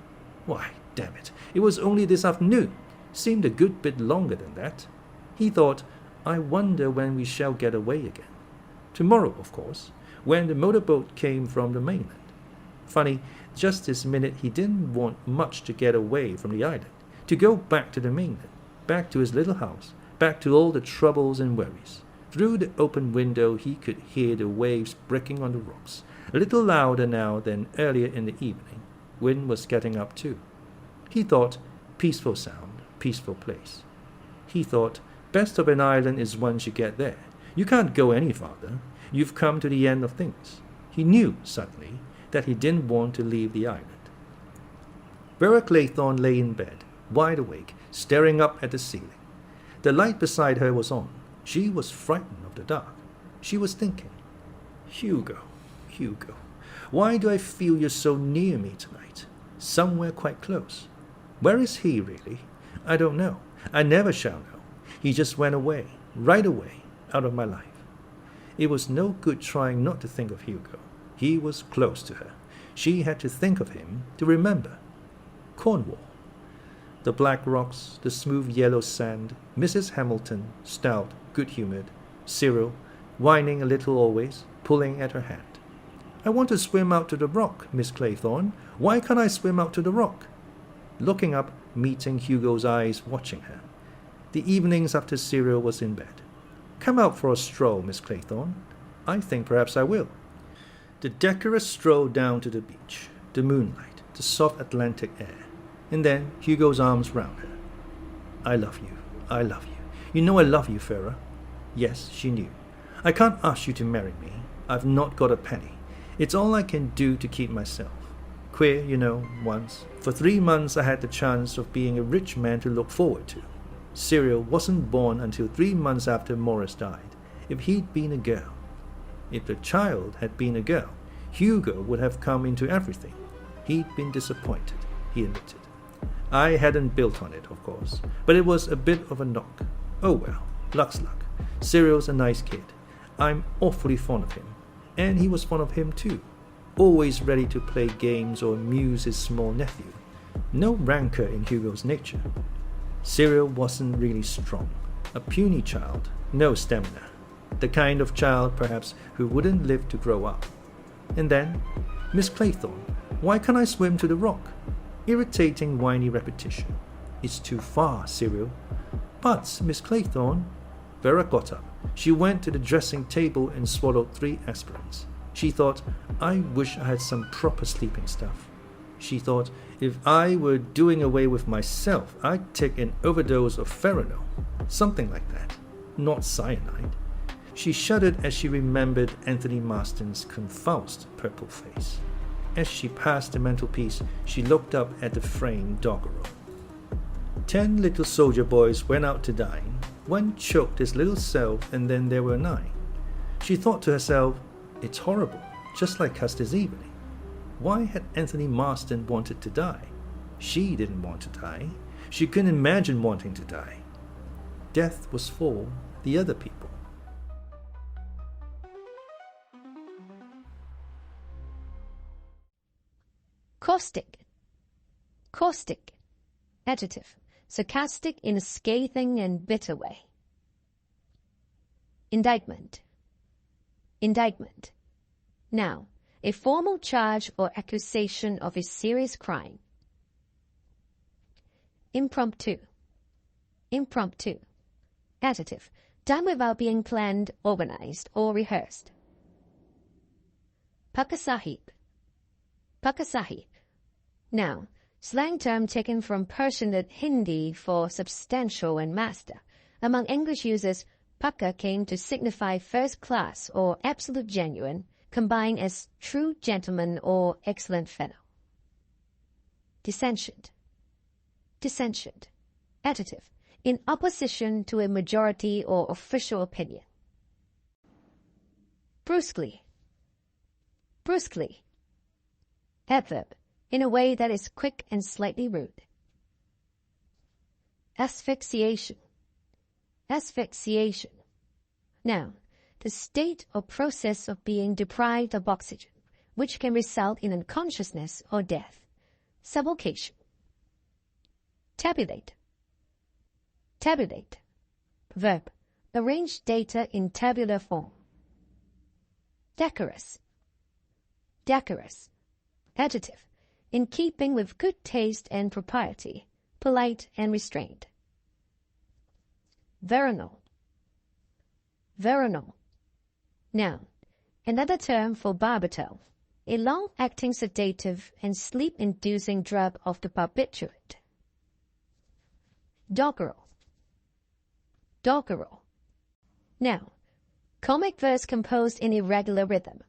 Why, damn it, it was only this afternoon. Seemed a good bit longer than that. He thought, I wonder when we shall get away again. Tomorrow, of course, when the motorboat came from the mainland. Funny, just this minute he didn't want much to get away from the island, to go back to the mainland, back to his little house, back to all the troubles and worries. Through the open window he could hear the waves breaking on the rocks, a little louder now than earlier in the evening. Wind was getting up too. He thought, peaceful sound, peaceful place. He thought, best of an island is once you get there. You can't go any farther. You've come to the end of things. He knew, suddenly, that he didn't want to leave the island. Vera Claythorne lay in bed, wide awake, staring up at the ceiling. The light beside her was on. She was frightened of the dark. She was thinking, Hugo, why do I feel you're so near me tonight? Somewhere quite close. Where is he, really? I don't know. I never shall know. He just went away, right away, out of my life. It was no good trying not to think of Hugo. He was close to her. She had to think of him, to remember. Cornwall. The black rocks, the smooth yellow sand, Mrs. Hamilton, stout, good-humoured, Cyril, whining a little always, pulling at her hand. "I want to swim out to the rock, Miss Claythorne. Why can't I swim out to the rock?" Looking up, meeting Hugo's eyes watching her. The evenings after Cyril was in bed. "Come out for a stroll, Miss Claythorne." "I think perhaps I will." The decorous stroll down to the beach, the moonlight, the soft Atlantic air, and then Hugo's arms round her. "I love you. I love you. You know I love you, Vera." Yes, she knew. "I can't ask you to marry me. I've not got a penny. It's all I can do to keep myself. Queer, you know, once. For 3 months I had the chance of being a rich man to look forward to. Cyril wasn't born until 3 months after Morris died. If he'd been a girl, if the child had been a girl, Hugo would have come into everything. He'd been disappointed, he admitted. I hadn't built on it, of course, but it was a bit of a knock. Oh well, luck's luck. Cyril's a nice kid. I'm awfully fond of him, and he was fond of him too. Always ready to play games or amuse his small nephew. No rancor in Hugo's nature. Cyril wasn't really strong. A puny child, no stamina. The kind of child, perhaps, who wouldn't live to grow up. And then, "Miss Claythorne, why can't I swim to the rock?" Irritating, whiny repetition. "It's too far, Cyril." "But, Miss Claythorne..." Vera got up. She went to the dressing table and swallowed 3 aspirins. She thought, "I wish I had some proper sleeping stuff." She thought, "If I were doing away with myself, I'd take an overdose of Pheronol. Something like that. Not cyanide." She shuddered as she remembered Anthony Marston's convulsed purple face. As she passed the mantelpiece, she looked up at the framed doggerel. 10 little soldier boys went out to dine. One choked his little self, and then there were 9. She thought to herself, "It's horrible, just like Custer's evening." Why had Anthony Marston wanted to die? She didn't want to die. She couldn't imagine wanting to die. Death was for the other people. Caustic. Caustic. Adjective. Sarcastic in a scathing and bitter way. Indictment. Indictment. Noun. A formal charge or accusation of a serious crime. Impromptu. Impromptu. Adjective. Done without being planned, organized, or rehearsed. Pakasahib. Pakasahib. Noun. Slang term taken from Persian Hindi for substantial and master. Among English users, Paka came to signify first class or absolute genuine, combined as true gentleman or excellent fellow. Dissentient. Dissentient. Adjective. In opposition to a majority or official opinion. Brusquely. Brusquely. Adverb. In a way that is quick and slightly rude. Asphyxiation. Asphyxiation. Noun. The state or process of being deprived of oxygen, which can result in unconsciousness or death. Suffocation. Tabulate. Tabulate. Verb. Arrange data in tabular form. Decorous. Decorous. Adjective. In keeping with good taste and propriety, polite and restrained. Veronal. Veronal. Noun. Another term for barbital, a long-acting sedative and sleep-inducing drug of the barbiturate. Doggerel. Doggerel. Noun. Comic verse composed in irregular rhythm.